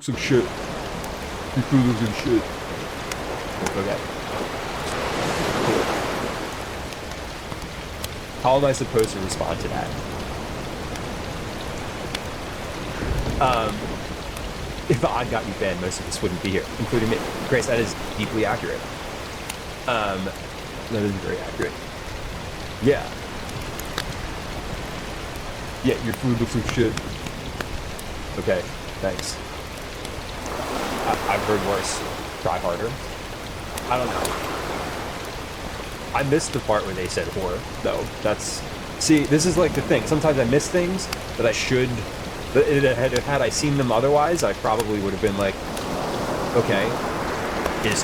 looks like shit. Your food looks like shit. Okay. Cool. How am I supposed to respond to that? If the odd got you banned, most of us wouldn't be here, including me. Grace, that is deeply accurate. That is very accurate. Yeah. Yeah, your food looks like shit. Okay, thanks. I've heard worse. Try harder. I don't know. I missed the part where they said horror, though. That's... See, this is like the thing. Sometimes I miss things that I should... Had I seen them otherwise, I probably would have been like, okay, is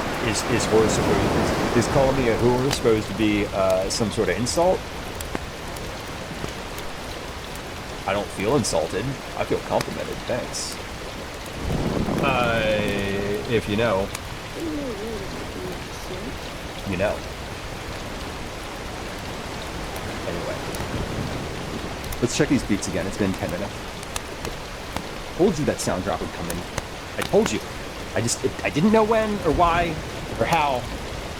horror supposed... Is calling me a horror supposed to be some sort of insult? I don't feel insulted. I feel complimented. Thanks. If you know. You know. Anyway. Let's check these beats again. It's been 10 minutes. I told you that sound drop would come in. I told you. I didn't know when or why or how,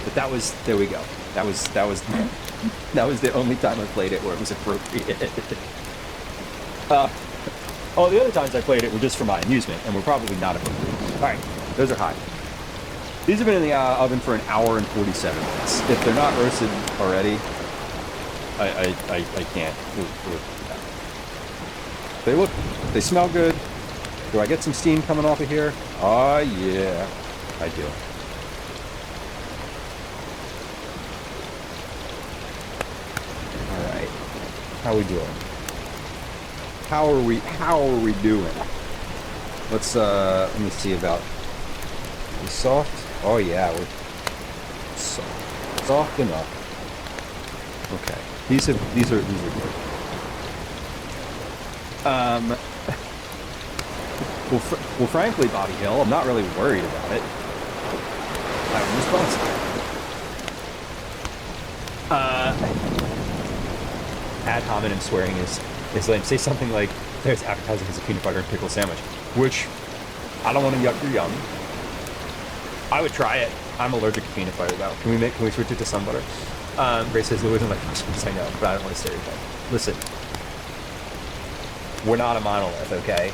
but that was, there we go. That was the only time I played it where it was appropriate. All the other times I played it were just for my amusement, and were probably not appropriate. Alright, those are hot. These have been in the oven for an hour and 47 minutes. If they're not roasted already, I can't. They smell good. Do I get some steam coming off of here? Oh yeah, I do. Alright, how we doing? How are we doing? Let's let me see about we soft. Oh yeah, we're soft enough. Okay, these are good. Well, frankly, Bobby Hill, I'm not really worried about it. I'm responsible. Ad hominem swearing is lame. Say something like, there's advertising as a peanut butter and pickle sandwich, which I don't want to yuck your yum. I would try it. I'm allergic to peanut butter though. Can we switch it to sun butter? Grace says Lou isn't like Christmas, I know, but I don't want to stereotype. Listen, we're not a monolith, okay?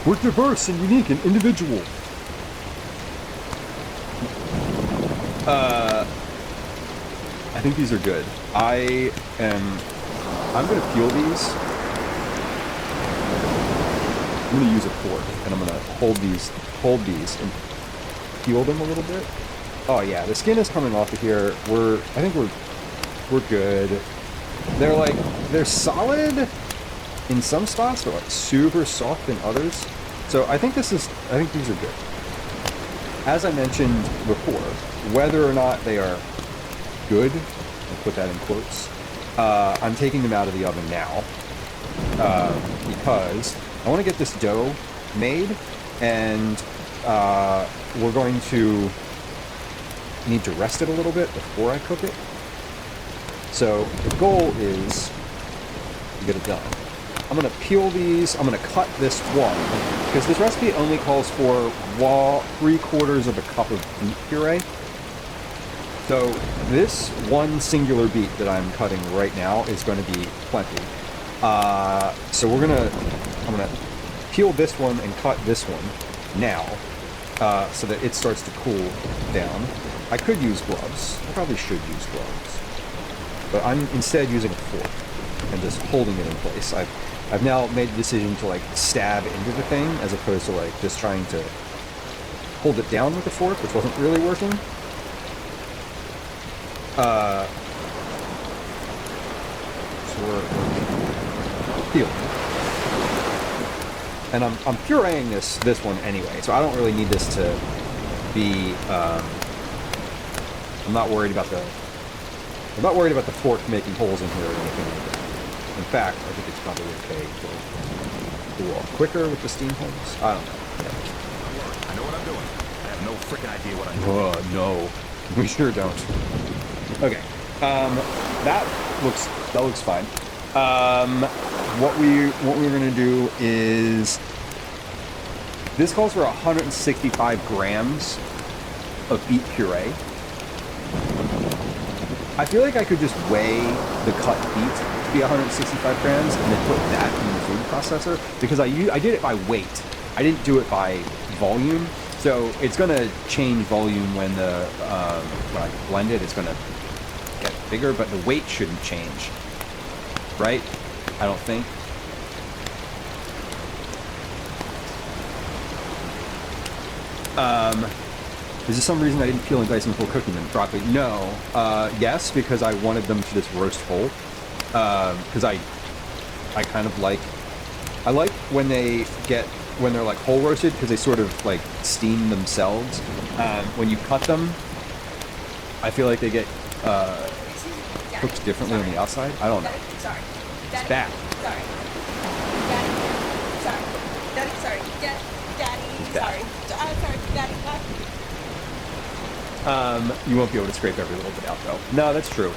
We're diverse and unique and individual. I think these are good. I'm gonna peel these. I'm gonna use a fork and I'm gonna hold these and peel them a little bit. Oh yeah, the skin is coming off of here. I think we're good. They're solid in some spots, but like super soft in others. So I think these are good. As I mentioned before, whether or not they are good, I'll put that in quotes, I'm taking them out of the oven now because I want to get this dough made, and we're going to need to rest it a little bit before I cook it. So the goal is to get it done. I'm going to peel these. I'm going to cut this one because this recipe only calls for 3/4 of a cup of beet puree. So this one singular beet that I'm cutting right now is going to be plenty. So I'm gonna peel this one and cut this one now, so that it starts to cool down. I could use gloves. I probably should use gloves, but I'm instead using a fork and just holding it in place. I've now made the decision to like stab into the thing as opposed to like just trying to hold it down with the fork, which wasn't really working. So we're peeling. And I'm pureeing this one anyway, so I don't really need this to be. I'm not worried about the fork making holes in here or anything like that. In fact, I think it's probably okay to do a little quicker with the steam pumps. I don't know. I know what I'm doing. I have no freaking idea what I'm doing. No, we sure don't. Okay, that looks fine. What we're gonna do is this calls for 165 grams of beet puree. I feel like I could just weigh the cut beet to be 165 grams and then put that in the food processor because I did it by weight. I didn't do it by volume, so it's gonna change volume when when I blend it. It's gonna get bigger, but the weight shouldn't change, right? I don't think. Is there some reason I didn't peel and dice and full cooking them broccoli? No. Yes, because I wanted them to just roast whole. Because I kind of like when they're like whole roasted because they sort of like steam themselves. When you cut them, I feel like they get cooked differently on the outside. I don't know. Sorry. It's bad. Sorry. Daddy. Sorry. Daddy. Sorry. Daddy. Sorry. Sorry. Daddy. You won't be able to scrape every little bit out, though. No, that's true.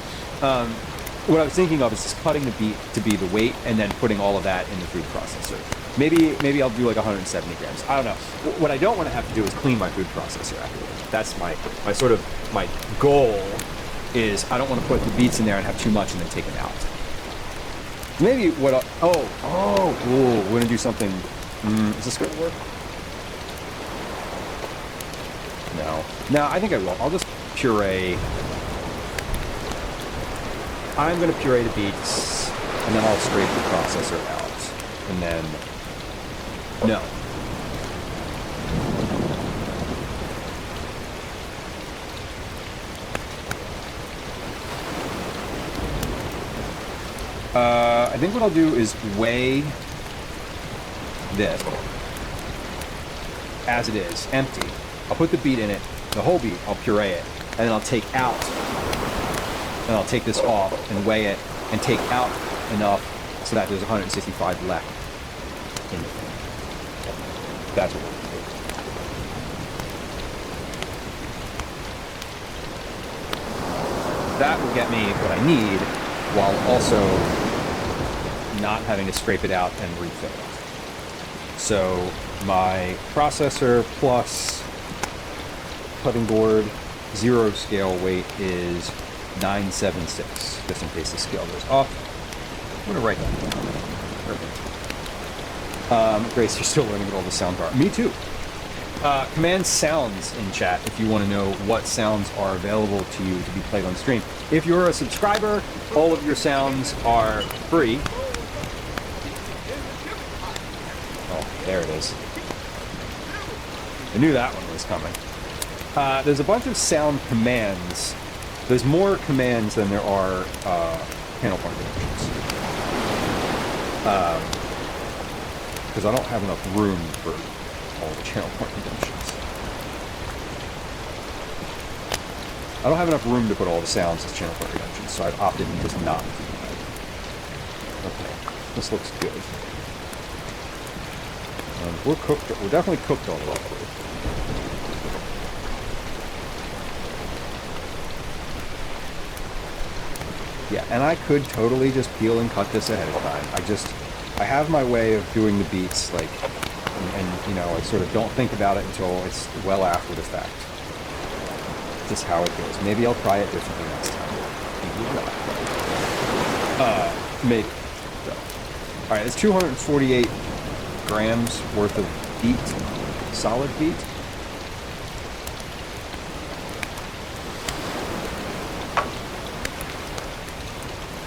What I was thinking of is just cutting the beet to be the weight and then putting all of that in the food processor. Maybe I'll do like 170 grams. I don't know. What I don't want to have to do is clean my food processor afterwards. That's my goal is I don't want to put the beets in there and have too much and then take them out. Maybe we're gonna do something. Is this gonna work? No, I think I will. I'll just puree. I'm going to puree the beets, and then I'll scrape the processor out. And then... No. I think what I'll do is weigh this as it is, empty. I'll put the beet in it, the whole beet, I'll puree it, and then I'll take out, and I'll take this off and weigh it and take out enough so that there's 165 left in the thing. That's what we'll do. That will get me what I need while also not having to scrape it out and refill it. So my processor plus cutting board, 0 scale weight is 976, just in case the scale goes off. I'm going to write that down. Perfect. Grace, you're still learning what all the sounds are. Me too. Command sounds in chat if you want to know what sounds are available to you to be played on stream. If you're a subscriber, all of your sounds are free. Oh, there it is. I knew that one was coming. There's a bunch of sound commands. There's more commands than there are panel point dimensions. Because I don't have enough room for all the channel point dimensions. I don't have enough room to put all the sounds as channel point dimensions, so I've opted to just not do that. Okay, this looks good. We're cooked. We're definitely cooked all the way through. Yeah, and I could totally just peel and cut this ahead of time. I have my way of doing the beets, like, and you know, I sort of don't think about it until it's well after the fact. Just how it goes. Maybe I'll try it differently next time. Maybe. So. All right, it's 248 grams worth of beet, solid beet.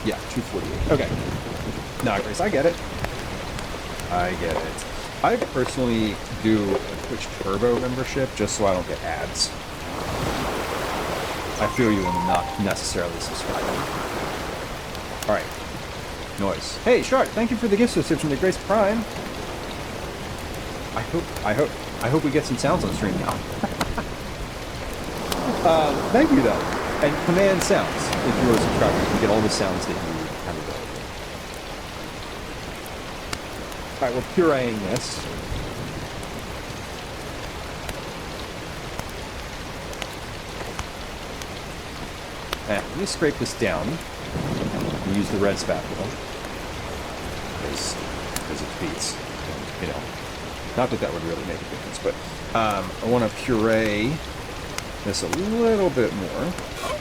Yeah, 248. Okay. No, Grace, I get it. I personally do a Twitch Turbo membership just so I don't get ads. I feel you when not necessarily subscribing. Alright. Noise. Hey, Shark, thank you for the gift subscription to Grace Prime. I hope we get some sounds on stream now. Thank you, though. And command sounds. If you're a subscriber, you can get all the sounds that you have available. Alright, we're pureeing this. Let me scrape this down and use the red spatula. because it's beets. And, you know, not that that would really make a difference, but I want to puree this a little bit more. Oh,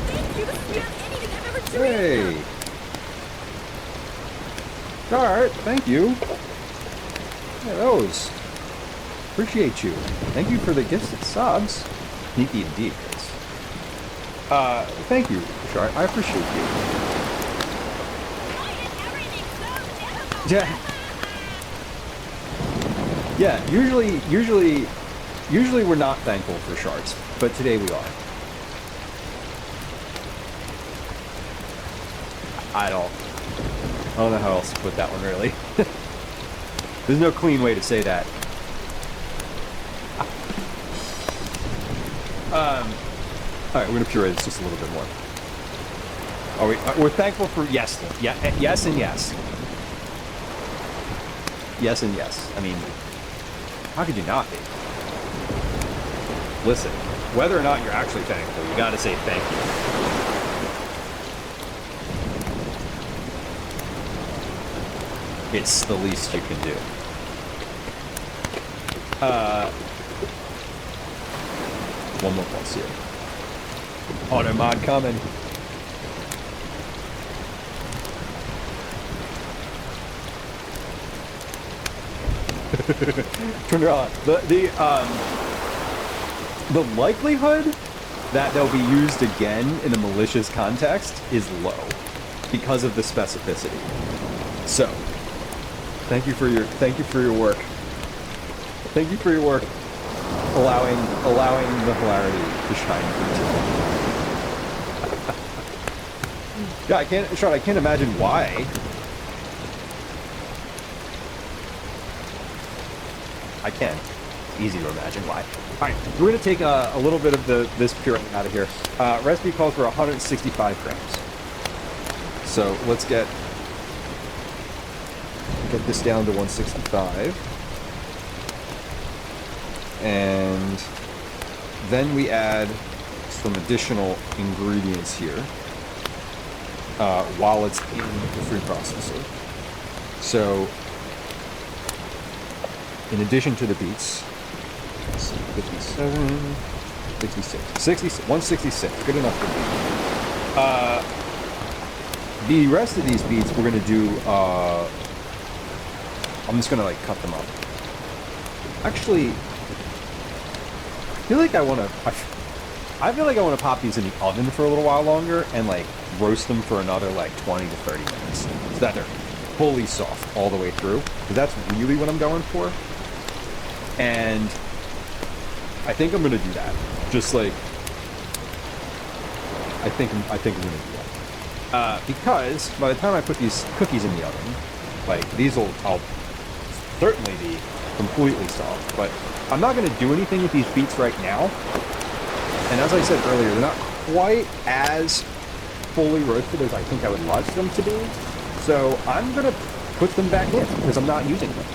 thank you. This is anything I've ever dreamed Hey! of. Alright, thank you. Yeah, those. Appreciate you. Thank you for the gifted subs. Sneaky indeed, Chris. Thank you, Shart. I appreciate you. Why is everything so terrible? Yeah, usually we're not thankful for shards, but today we are. I don't know how else to put that one, really. There's no clean way to say that. Alright, we're gonna puree this just a little bit more. Are we, we're thankful for yes, yeah, yes and yes. Yes and yes. I mean, how could you not be? Listen, whether or not you're actually thankful, you gotta say thank you. It's the least you can do. One more pulse here. Auto mod coming. Turn it on. The likelihood that they'll be used again in a malicious context is low because of the specificity. So, thank you for your work. Thank you for your work, allowing the hilarity to shine through. Yeah, I can't imagine why. I can. Easy to imagine why. Alright, we're going to take a little bit of this puree out of here. Recipe calls for 165 grams. So let's get this down to 165. And then we add some additional ingredients here while it's in the food processor. So in addition to the beets, 57, 66, 166, good enough for me. The rest of these beets we're going to do, I'm just going to like cut them up. Actually, I feel like I want to pop these in the oven for a little while longer and like roast them for another like 20 to 30 minutes so that they're fully soft all the way through, because that's really what I'm going for. And I think I'm gonna do that. Just like I think I'm gonna do that. Because by the time I put these cookies in the oven, like I'll certainly be completely soft. But I'm not gonna do anything with these beets right now. And as I said earlier, they're not quite as fully roasted as I think I would like them to be. So I'm gonna put them back in because I'm not using them.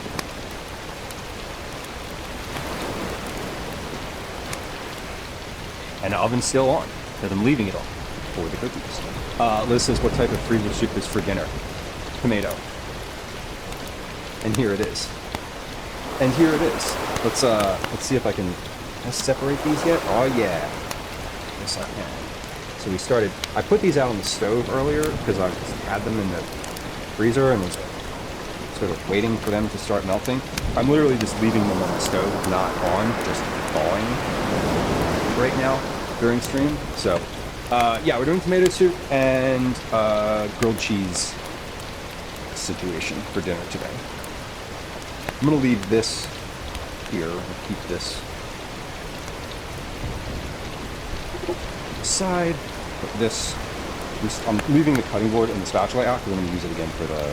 And the oven's still on, because I'm leaving it on for the cookies. Liz says, what type of freezer soup is for dinner? Tomato. And here it is. And here it is. Let's see if I can separate these yet. Oh yeah. Yes, I can. So I put these out on the stove earlier because I had them in the freezer and was sort of waiting for them to start melting. I'm literally just leaving them on the stove, not on, just thawing right now during stream. So yeah, we're doing tomato soup and grilled cheese situation for dinner today. I'm gonna leave this here and keep this aside. Put this I'm leaving the cutting board and the spatula out because I'm gonna use it again for the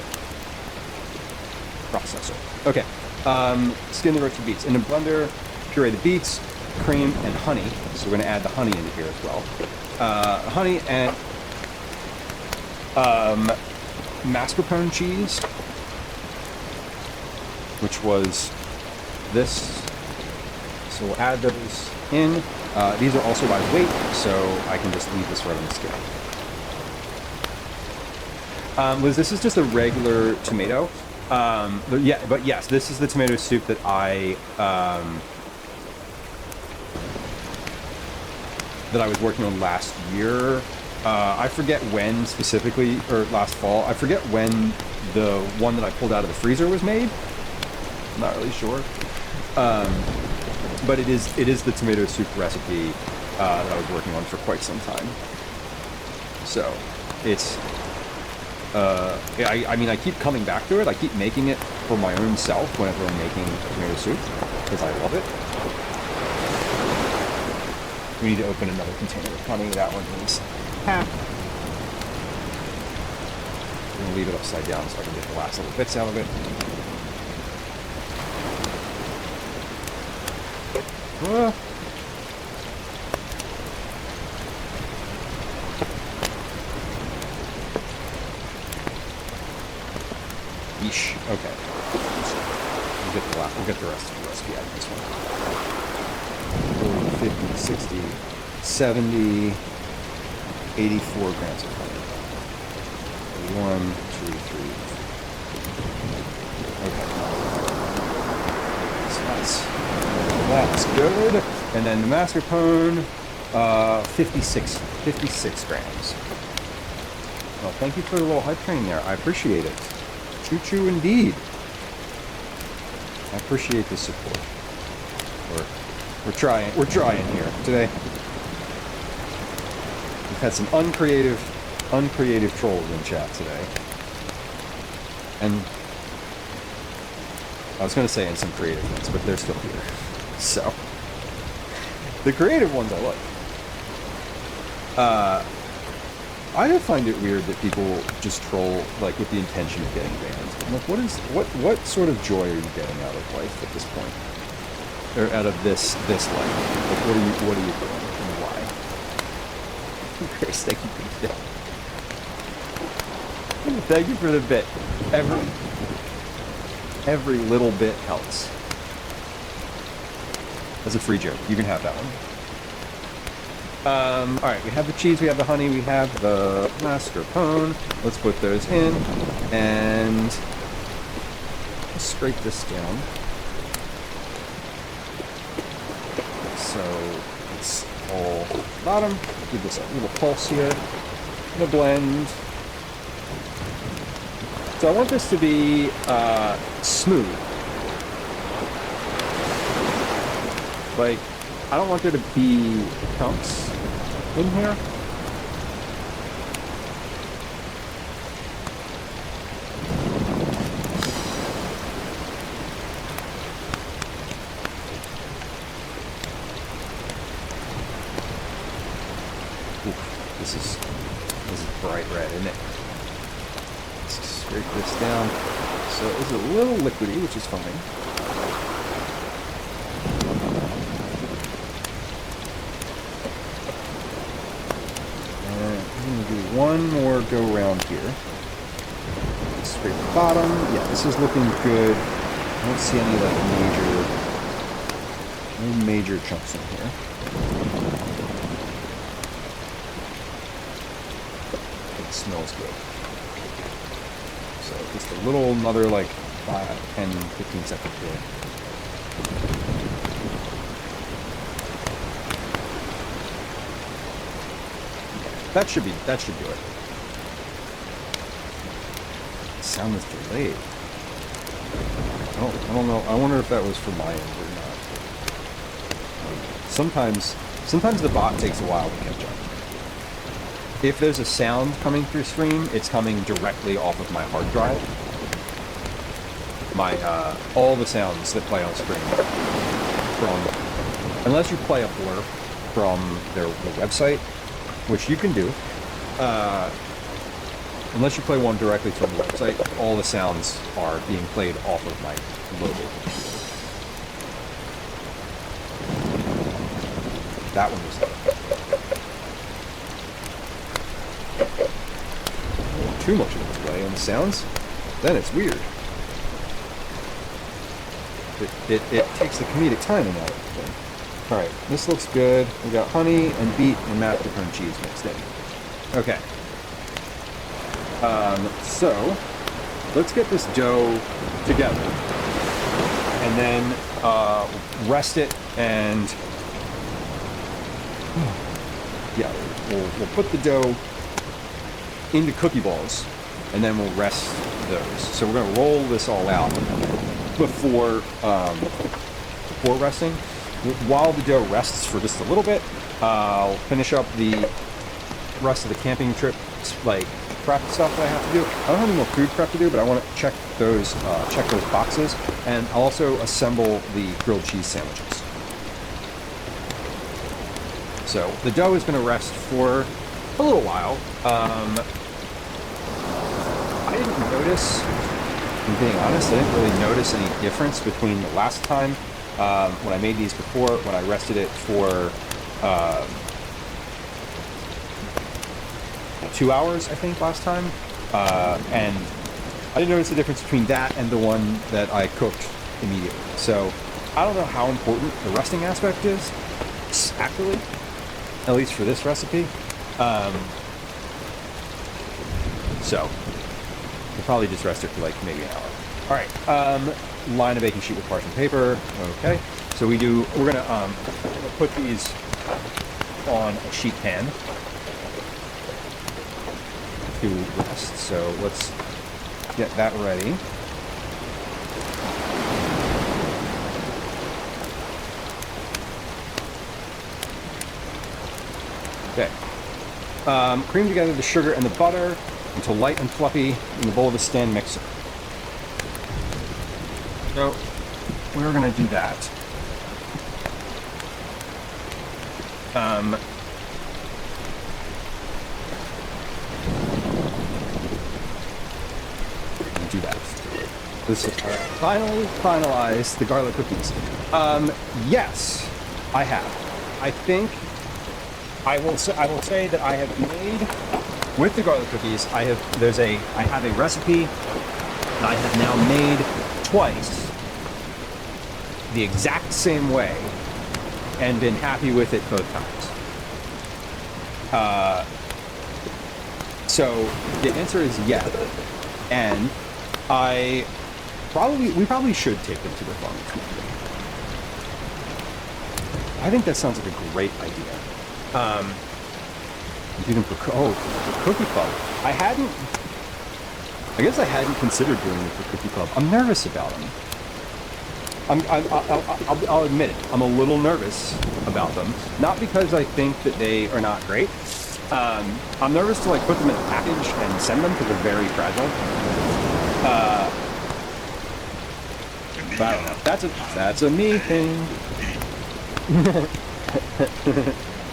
processor. Okay, skin the roasted beets in a blender. Puree the beets, cream, and honey. So we're going to add the honey into here as well. Honey and mascarpone cheese, which was this. So we'll add those in. These are also by weight, so I can just leave this right on the scale. Liz, this is just a regular tomato. Yeah, but yes, this is the tomato soup that I was working on last year. I forget when specifically, or last fall. I forget when the one that I pulled out of the freezer was made. I'm not really sure. But it is the tomato soup recipe that I was working on for quite some time. So it's I mean, I keep coming back to it. I keep making it for my own self whenever I'm making tomato soup because I love it. We need to open another container of honey. That one is half. I'm gonna leave it upside down so I can get the last little bits out of it. Yeesh. Okay. We'll get the rest of the recipe out of this one. 50, 60, 70, 84 grams of honey. 1, 2, 3. Okay. So that's good. And then the mascarpone, 56 grams. Well, thank you for the little hype train there. I appreciate it. Choo-choo indeed. I appreciate the support. We're trying here today. We've had some uncreative trolls in chat today. And I was going to say in some creative ones, but they're still here. So the creative ones I like. I find it weird that people just troll like with the intention of getting banned. I'm like, what sort of joy are you getting out of life at this point, or out of this life? Like, what are you doing and why? Chris, thank you for the bit. Thank you for the bit. Every little bit helps. That's a free joke. You can have that one. Alright, we have the cheese, we have the honey, we have the mascarpone. Let's put those in, and let's scrape this down. So it's all bottom. Give this a little pulse here. I'm gonna blend. So I want this to be smooth. Like, I don't want there to be chunks in here. Oof, this is bright red, isn't it? Let's scrape this down. So it's a little liquidy, which is fine. One more go around here. Scrape the bottom. Yeah, this is looking good. I don't see any like no major chunks in here. It smells good. So just a little, another like 5, 10, 15 seconds here. That should do it. The sound is delayed. Oh, I don't know. I wonder if that was from my end or not. Sometimes the bot takes a while to catch up. If there's a sound coming through stream, it's coming directly off of my hard drive. All the sounds that play on screen unless you play a blurb from their website, which you can do. Unless you play one directly from the website, all the sounds are being played off of my local computer. That one was too much of a delay on the sounds, then it's weird. It takes the comedic timing out of the thing. Alright, this looks good. We got honey and beet and mascarpone cheese mixed in. Okay. So let's get this dough together and then rest it, and yeah, we'll put the dough into cookie balls and then we'll rest those. So we're going to roll this all out before resting. While the dough rests for just a little bit, I'll finish up the rest of the camping trip, like prep stuff that I have to do. I don't have any more food prep to do, but I want to check those boxes, and I'll also assemble the grilled cheese sandwiches. So the dough is going to rest for a little while. I didn't notice, I'm being honest, I didn't really notice any difference between the last time when I made these before, when I rested it for 2 hours, I think, last time. And I didn't notice the difference between that and the one that I cooked immediately. So I don't know how important the resting aspect is, actually, at least for this recipe. So we'll probably just rest it for like maybe an hour. All right, line a baking sheet with parchment paper. Okay, so we're gonna put these on a sheet pan to rest. So let's get that ready. Okay. Cream together the sugar and the butter until light and fluffy in the bowl of a stand mixer. So we're going to do that. Do that. This is finally finalized the garlic cookies. Yes, I have. I think I will say that I have made with the garlic cookies. I have a recipe that I have now made twice the exact same way and been happy with it both times. So the answer is yes, and we probably should take them to the farmer's market. I think that sounds like a great idea. Do them for Cookie Club. I guess I hadn't considered doing it for Cookie Club. I'm nervous about them. I'll admit it. I'm a little nervous about them. Not because I think that they are not great. I'm nervous to like put them in a package and send them because they're very fragile. But I don't know. That's a me thing.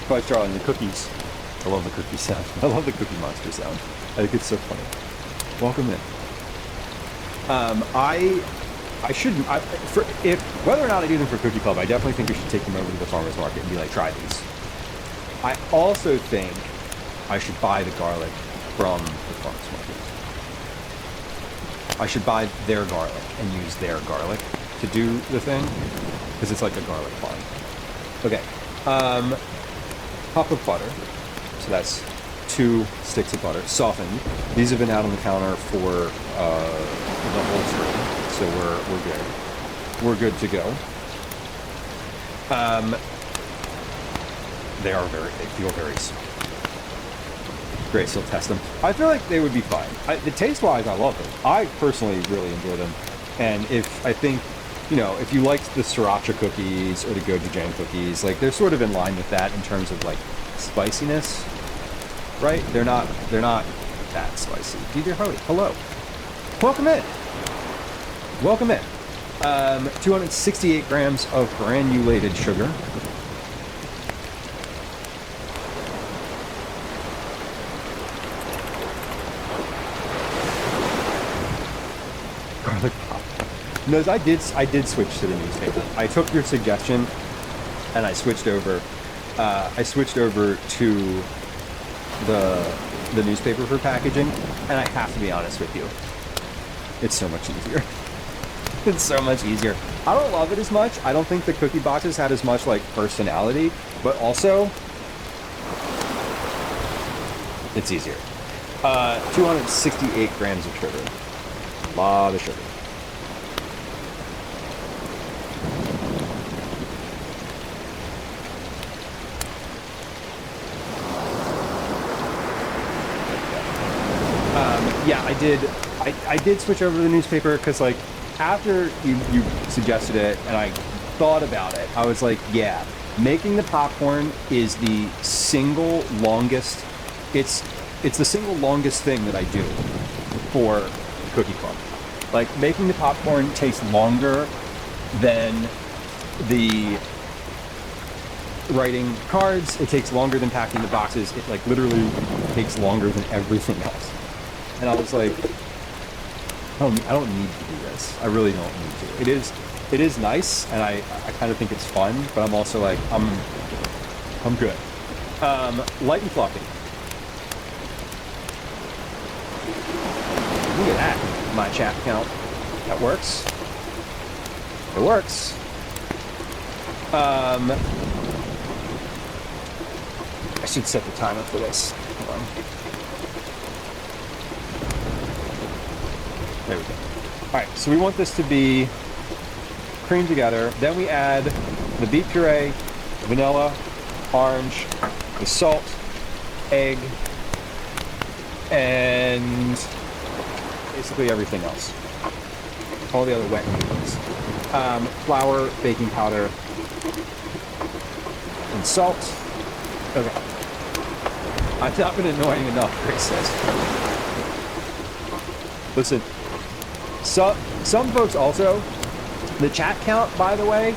Quite Charlie, the cookies. I love the cookie sound. I love the Cookie Monster sound. I think it's so funny. Welcome in. I shouldn't. Whether or not I do them for Cookie Club, I definitely think we should take them over to the farmer's market and be like, try these. I also think I should buy the garlic from the farmer's market. I should buy their garlic and use their garlic to do the thing, because it's like a garlic farm. Okay. Cup of butter. So that's 2 sticks of butter, softened. These have been out on the counter for the whole trip, so we're good. We're good to go. They feel very soft. Great, still test them. I feel like they would be fine. The taste-wise, I love them. I personally really enjoy them. And if you liked the sriracha cookies or the gochujang cookies, like they're sort of in line with that in terms of like spiciness, right? They're not that spicy. DJ Harley, hello. Welcome in. Welcome in. 268 grams of granulated sugar. Garlic pop. No, I did switch to the newspaper. I took your suggestion and I switched over. To the newspaper for packaging, and I have to be honest with you, it's so much easier. It's so much easier. I don't love it as much. I don't think the cookie boxes had as much like personality, but also it's easier. 268 grams of sugar. A lot of sugar. Yeah, I did switch over to the newspaper because, like, after you suggested it and I thought about it, I was like, yeah, making the popcorn is the single longest, it's the single longest thing that I do for Cookie Club. Like, making the popcorn takes longer than the writing cards, it takes longer than packing the boxes, it, like, literally takes longer than everything else. And I was like, I don't need to do this. I really don't need to. It is nice, and I kind of think it's fun, but I'm also like, I'm good. Light and fluffy. Look at that, my chat count. That works. It works. I should set the timer for this. Hold on. There we go. All right, so we want this to be creamed together. Then we add the beet puree, vanilla, orange, the salt, egg, and basically everything else. All the other wet ingredients. Flour, baking powder, and salt. Okay. I've not been annoying enough, Rick says. Listen. So, some folks also, the chat count, by the way,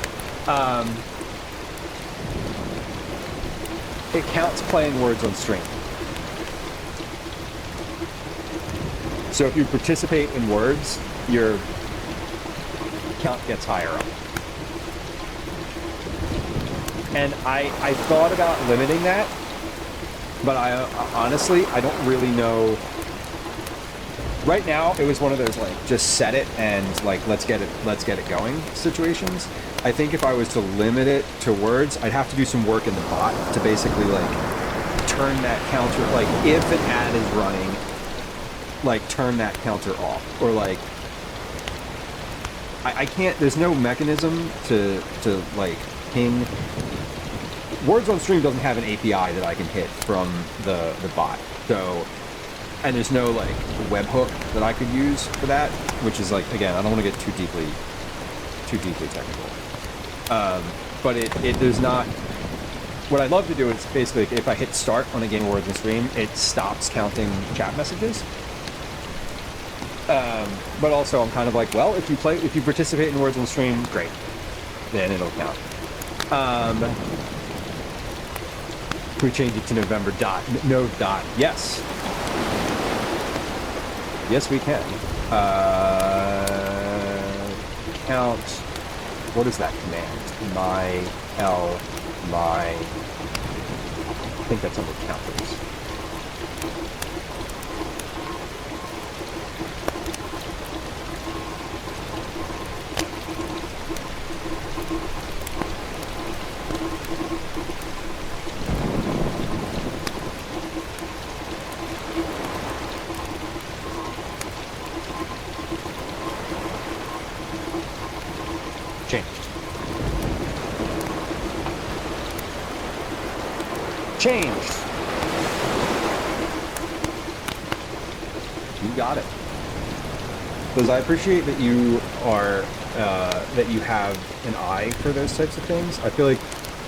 it counts playing words on stream. So if you participate in words, your count gets higher up. And I thought about limiting that, but I honestly, I don't really know. Right now, it was one of those, like, just set it and, like, let's get it going situations. I think if I was to limit it to words, I'd have to do some work in the bot to basically, like, turn that counter, like, if an ad is running, like, turn that counter off. Or, like, I can't, there's no mechanism to like, ping. Words on Stream doesn't have an API that I can hit from the bot. So, and there's no, like, webhook that I could use for that, which is, like, again, I don't want to get too deeply technical. But it does not, what I'd love to do is basically, if I hit start on a game of Words on Stream, it stops counting chat messages. But also I'm kind of like, well, if you participate in Words on Stream, great, then it'll count. Can we change it to November dot? No dot. Yes. Yes, we can. Count. What is that command? My. I think that's under counters. Changed. You got it. Because I appreciate that you are that you have an eye for those types of things. I feel like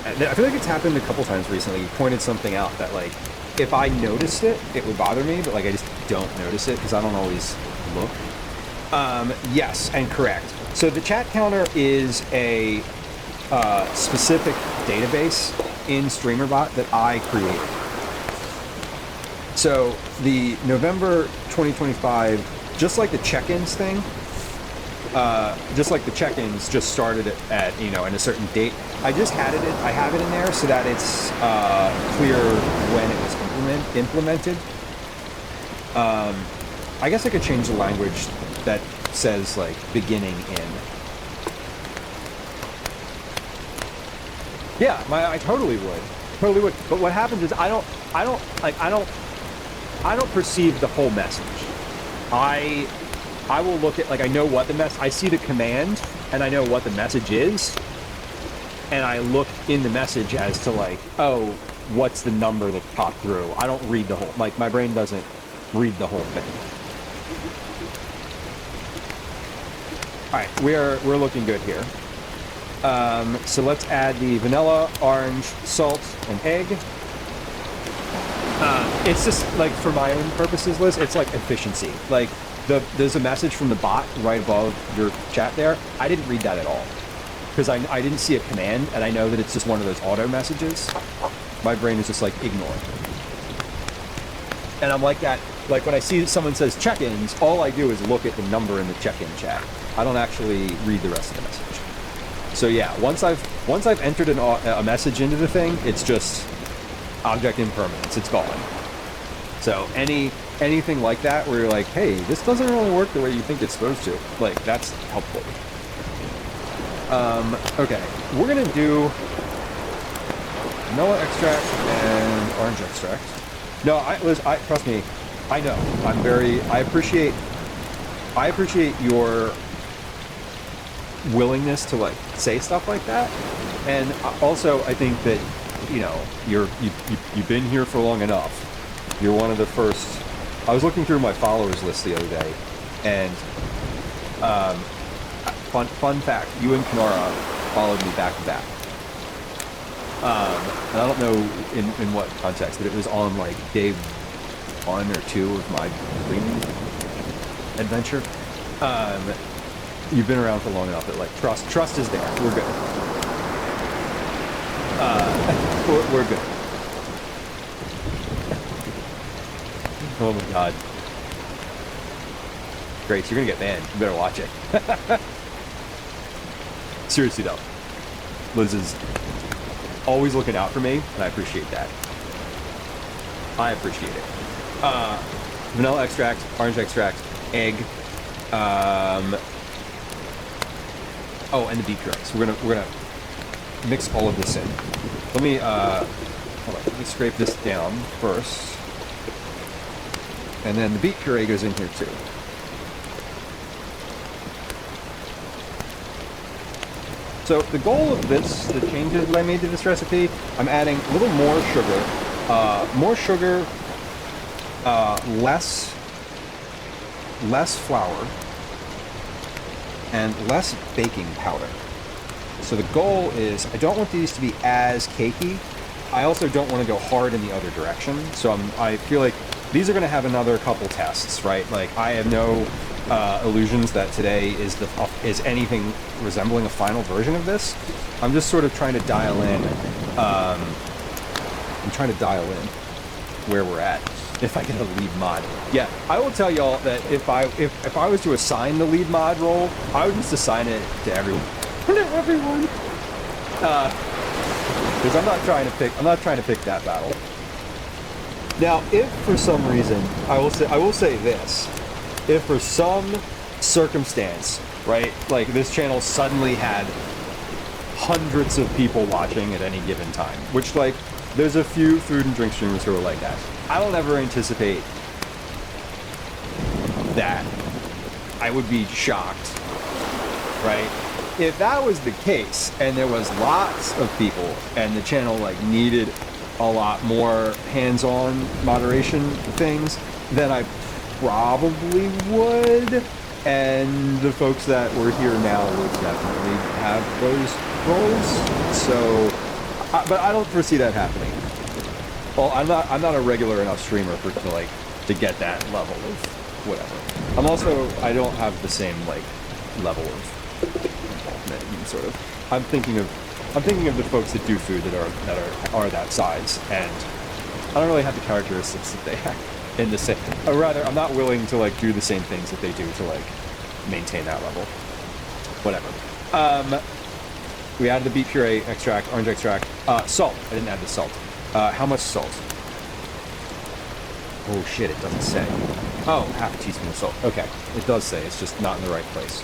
it's happened a couple times recently. You pointed something out that, like, if I noticed it, it would bother me, but, like, I just don't notice it because I don't always look. Yes, and correct. So the chat counter is a specific database in StreamerBot that I created. So the November 2025, just like the check-ins thing, just like the check-ins just started at in a certain date. I have it in there so that it's clear when it was implemented. I guess I could change the language that says, like, beginning in. Yeah, I totally would. But what happens is I don't I don't perceive the whole message. I will look at, like, I know what I see the command, and I know what the message is, and I look in the message as to, like, oh, what's the number that popped through? I don't read the whole, like, my brain doesn't read the whole thing. All right, we're looking good here. So let's add the vanilla, orange, salt, and egg. It's just, like, for my own purposes, Liz, it's like efficiency. Like, there's a message from the bot right above your chat there. I didn't read that at all. Because I didn't see a command, and I know that it's just one of those auto messages. My brain is just like, ignore. And I'm like that, like when I see that someone says check-ins, all I do is look at the number in the check-in chat. I don't actually read the rest of the message. So yeah, once I've entered a message into the thing, it's just object impermanence. It's gone. So anything like that where you're like, hey, this doesn't really work the way you think it's supposed to, like, that's helpful. Okay, we're gonna do vanilla extract and orange extract. No, Liz, trust me, I know. I appreciate your willingness to, like, say stuff like that. And also, I think that, you know, you've been here for long enough. You're one of the first. I was looking through my followers list the other day, and fun fact, you and Kenara followed me back to back. And I don't know in what context, but it was on, like, day 1 or 2 of my streaming adventure. You've been around for long enough that, like, trust is there. We're good. We're good. Oh my god. Great, so you're gonna get banned. You better watch it. Seriously though, Liz is always looking out for me, and I appreciate that. I appreciate it. Vanilla extract, orange extract, egg, oh, and the beet puree. So we're gonna mix all of this in. Let me hold on, let me scrape this down first, and then the beet puree goes in here too. So the goal of this, the changes that I made to this recipe, I'm adding a little more sugar, less flour, and less baking powder. So the goal is, I don't want these to be as cakey. I also don't want to go hard in the other direction. So I feel like these are going to have another couple tests, right? Like, I have no illusions that today is anything resembling a final version of this. I'm just sort of trying to dial in. I'm trying to dial in where we're at. If I get a lead mod, yeah, I will tell y'all that if I was to assign the lead mod role, I would just assign it to everyone. Because I'm not trying to pick that battle. Now, if for some reason, I will say this. If for some circumstance, right, like this channel suddenly had hundreds of people watching at any given time, which, like, there's a few food and drink streamers who are like that. I don't ever anticipate that. I would be shocked, right? If that was the case, and there was lots of people, and the channel, like, needed a lot more hands-on moderation things, then I probably would, and the folks that were here now would definitely have those roles. So, but I don't foresee that happening. Well, I'm not a regular enough streamer to get that level of whatever. I don't have the same, like, level of involvement and sort of. I'm thinking of the folks that do food that are that size, and I don't really have the characteristics that they have in the same. Or rather, I'm not willing to, like, do the same things that they do to, like, maintain that level. Whatever. We added the beet puree extract, orange extract, salt. I didn't add the salt. How much salt? Oh shit, it doesn't say. Oh, half a teaspoon of salt. Okay, it does say. It's just not in the right place.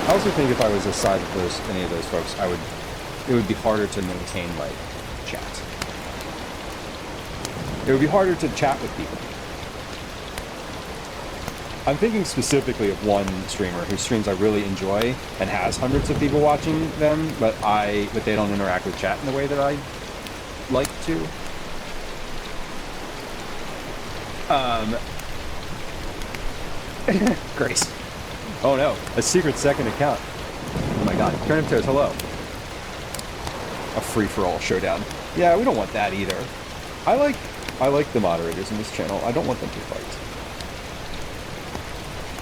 I also think if I was the size of any of those folks, it would be harder to maintain, like, chat. It would be harder to chat with people. I'm thinking specifically of one streamer whose streams I really enjoy and has hundreds of people watching them, but they don't interact with chat in the way that I like to. Grace. Oh no, a secret second account. Oh my god. Turnip Toes, hello. A free-for-all showdown. Yeah, we don't want that either. I like the moderators in this channel. I don't want them to fight.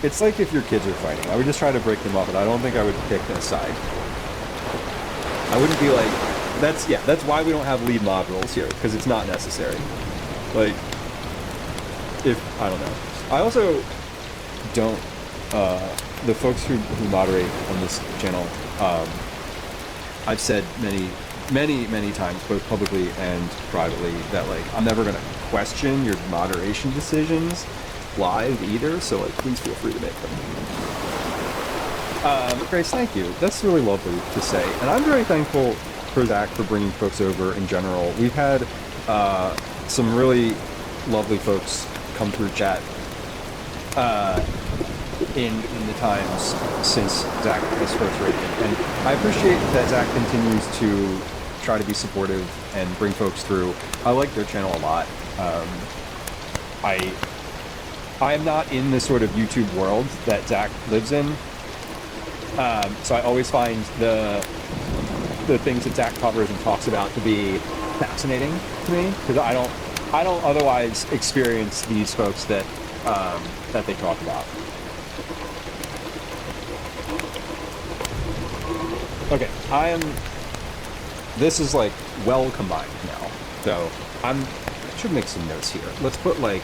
It's like if your kids are fighting. I would just try to break them up, but I don't think I would pick a side. I wouldn't be like, that's why we don't have lead mod roles here, because it's not necessary. Like, I don't know. I also don't, the folks who moderate on this channel, I've said many times, both publicly and privately, that like, I'm never gonna question your moderation decisions live either, so like, please feel free to make them. Grace, thank you. That's really lovely to say, and I'm very thankful for Zach for bringing folks over in general. We've had some really lovely folks come through chat in the times since Zach was first rated, and I appreciate that Zach continues to try to be supportive and bring folks through. I like their channel a lot. I am not in the sort of YouTube world that Zach lives in, so I always find the things that Zach covers and talks about to be fascinating to me, because I don't otherwise experience these folks that they talk about. Okay, this is like well combined now, so I should make some notes here. Let's put like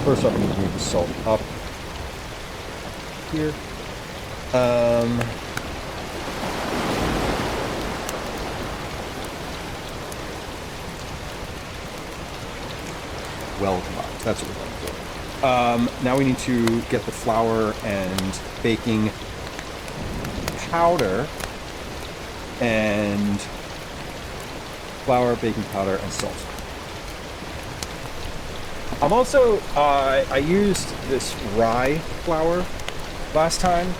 first off, I'm going to move the salt up here. Well combined, that's what we're going for. Now we need to get the flour and baking powder and salt. I'm also, I used this rye flour last time.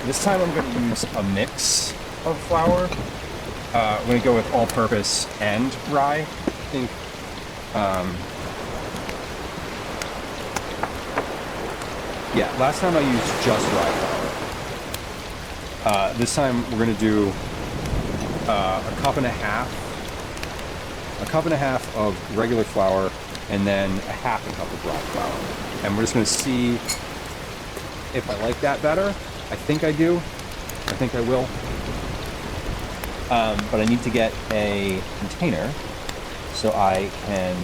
This time I'm going to use a mix of flour. I'm going to go with all-purpose and rye. I think, yeah, last time I used just rye flour. This time we're going to do a cup and a half of regular flour, and then a half a cup of rye flour. And we're just going to see if I like that better. I think I do. I think I will. But I need to get a container so I can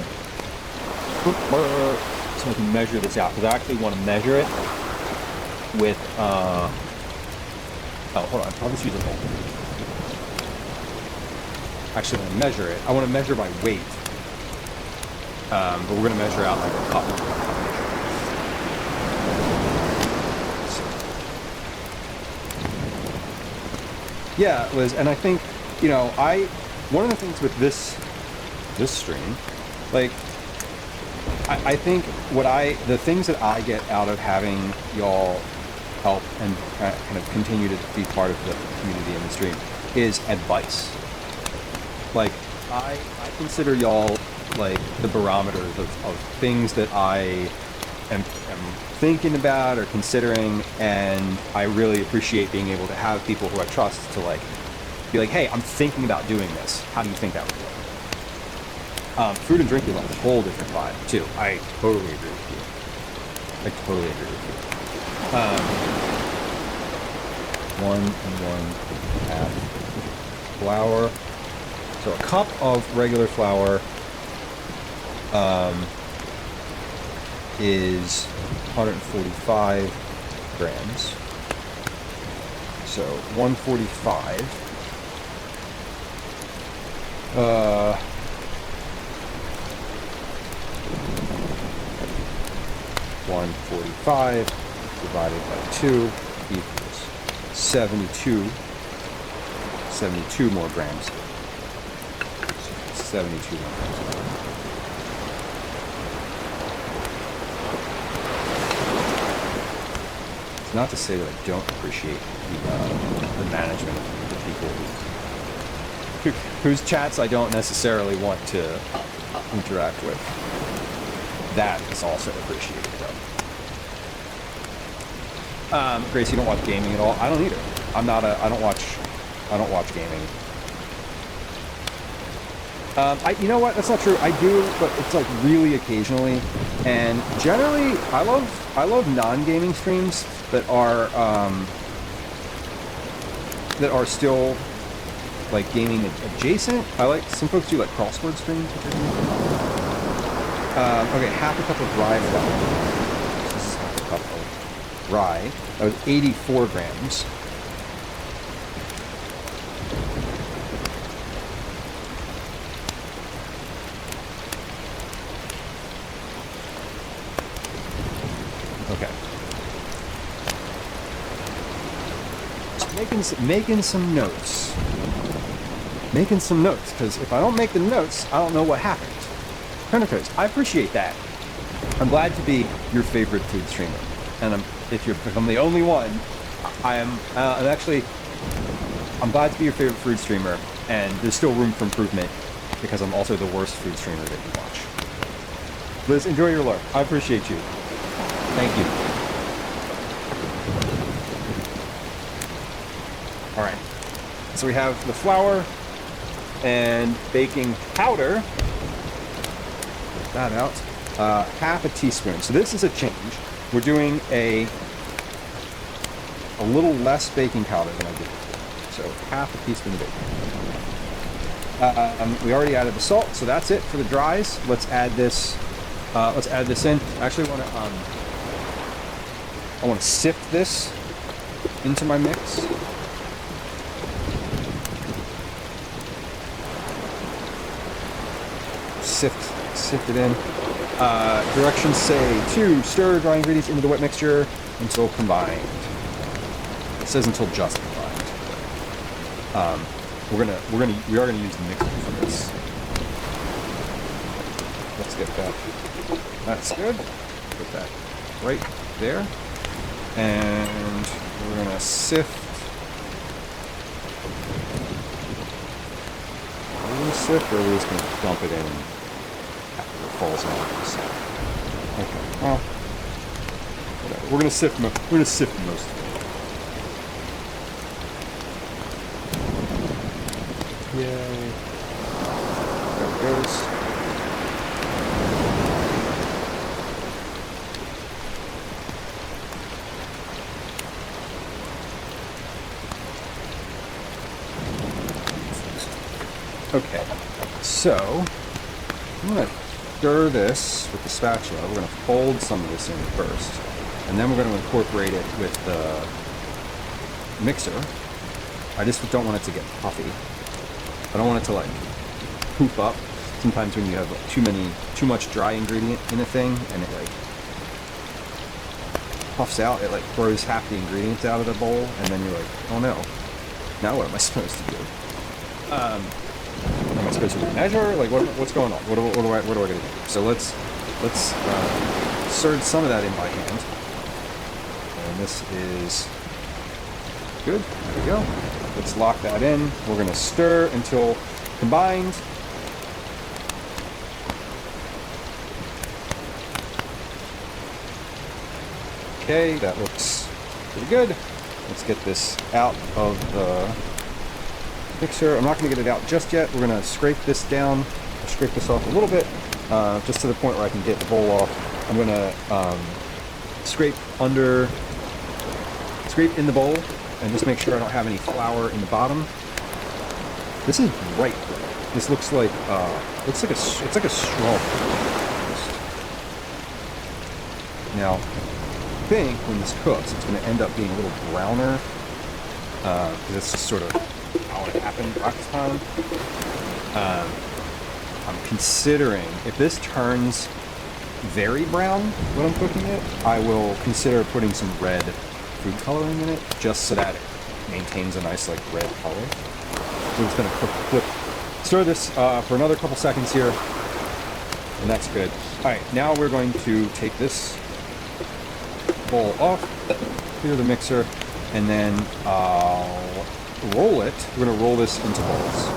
measure this out, because I actually want to measure it with oh, hold on, I'll just use a bowl. Actually, I'm going to measure it. I want to measure by weight, but we're going to measure out like a cup. Yeah, Liz, and I think, you know, one of the things with this stream, like, I think the things that I get out of having y'all help and kind of continue to be part of the community in the stream is advice. Like, I consider y'all like the barometers of things that I am thinking about or considering, and I really appreciate being able to have people who I trust to like be like, hey, I'm thinking about doing this. How do you think that would work? Food and drink is a whole different vibe too. I totally agree with you. I totally agree with you. 1 1/2 flour. So a cup of regular flour is 145 grams. So 145. 145 divided by 2 equals 72. 72 more grams. 72 more grams. It's not to say that I don't appreciate the management of the people whose chats I don't necessarily want to interact with. That is also appreciated, though. Grace, you don't watch gaming at all? I don't either. I don't watch gaming. You know what? That's not true. I do, but it's like really occasionally. And generally, I love non-gaming streams that are still like gaming adjacent. I like some folks do like crossword streams. Okay, half a cup of rye flour. This is half a cup of rye. That was 84 grams. Okay. Just making some notes. Making some notes, because if I don't make the notes, I don't know what happened. Predators, I appreciate that. I'm glad to be your favorite food streamer, and if I'm the only one, I'm glad to be your favorite food streamer, and there's still room for improvement because I'm also the worst food streamer that you watch. Liz, enjoy your lurk. I appreciate you. Thank you. All right. So we have the flour and baking powder. That out. Half a teaspoon. So this is a change. We're doing a little less baking powder than I did before. So half a teaspoon of baking. We already added the salt, so that's it for the dries. Let's add this. Let's add this in. Actually, I want to sift this into my mix. Sift it in. Directions say to stir dry ingredients into the wet mixture until combined. It says until just combined. We are gonna use the mixer for this. Let's get that. That's good. Put that right there, and we're gonna sift. Are we gonna sift, or are we just gonna dump it in after it falls out? Okay. Well, whatever. We're gonna sift. We're gonna sift most of it. Yay! There it goes. Okay, so I'm going to stir this with the spatula. We're going to fold some of this in first, and then we're going to incorporate it with the mixer. I just don't want it to get puffy. I don't want it to like poop up. Sometimes when you have like too much dry ingredient in a thing, and it like puffs out, it like throws half the ingredients out of the bowl, and then you're like, oh no, now what am I supposed to do? Am I supposed to remeasure? Like, what's going on? What do I gotta do? So let's surge some of that in by hand. And this is good. There we go. Let's lock that in. We're gonna stir until combined. Okay, that looks pretty good. Let's get this out of the mixer. I'm not going to get it out just yet. We're going to scrape this down, scrape this off a little bit, just to the point where I can get the bowl off. I'm going to scrape in the bowl, and just make sure I don't have any flour in the bottom. This is bright red. This looks like it's like a strawberry. Now, I think when this cooks, it's going to end up being a little browner, because it's just sort of how it happened last time. I'm considering, if this turns very brown when I'm cooking it, I will consider putting some red food coloring in it, just so that it maintains a nice like red color. We're just gonna stir this for another couple seconds here, and that's good. All right, now we're going to take this bowl off, clear the mixer, and then roll it. We're gonna roll this into bowls,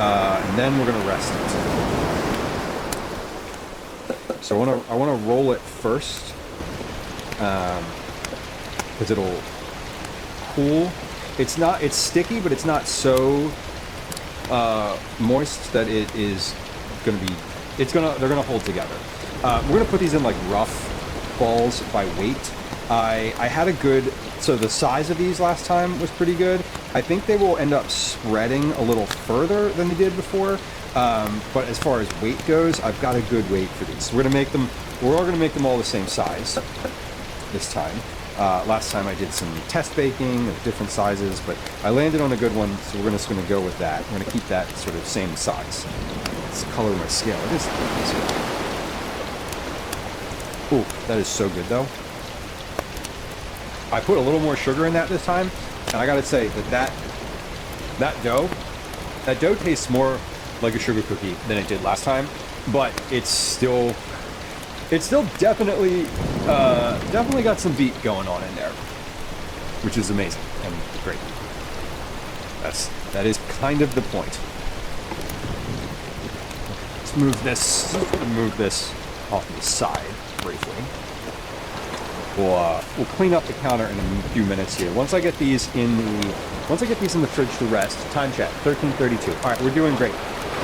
and then we're gonna rest it. So I wanna roll it first, because it'll cool. It's sticky, but it's not so moist that it is gonna be. They're gonna hold together. We're gonna put these in like rough balls by weight. I had a good. So the size of these last time was pretty good. I think they will end up spreading a little further than they did before. But as far as weight goes, I've got a good weight for these. So we're gonna make them. We're all gonna make them all the same size this time. Last time I did some test baking of different sizes, but I landed on a good one, so we're just going to go with that. We're going to keep that sort of same size. It's the color of my scale. It is. Ooh, that is so good, though. I put a little more sugar in that this time, and I got to say that dough tastes more like a sugar cookie than it did last time, but it's still definitely got some beat going on in there, which is amazing and great. That is kind of the point. Let's move this off to the side briefly. We'll clean up the counter in a few minutes here. Once I get these in the fridge to rest. Time check 13:32. All right, we're doing great.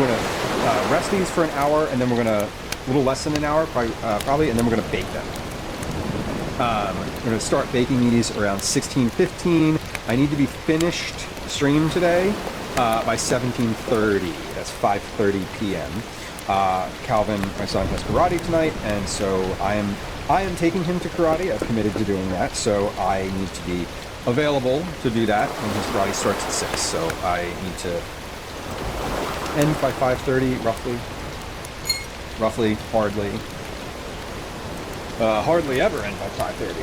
We're gonna rest these for an hour, and then we're gonna. A little less than an hour, probably, and then we're going to bake them. We're going to start baking these around 16:15. I need to be finished stream today by 17:30. That's 5:30 p.m. Calvin, my son, has karate tonight, and so I am taking him to karate. I've committed to doing that, so I need to be available to do that when his karate starts at 6. So I need to end by 5:30, roughly, hardly ever end by 5:30.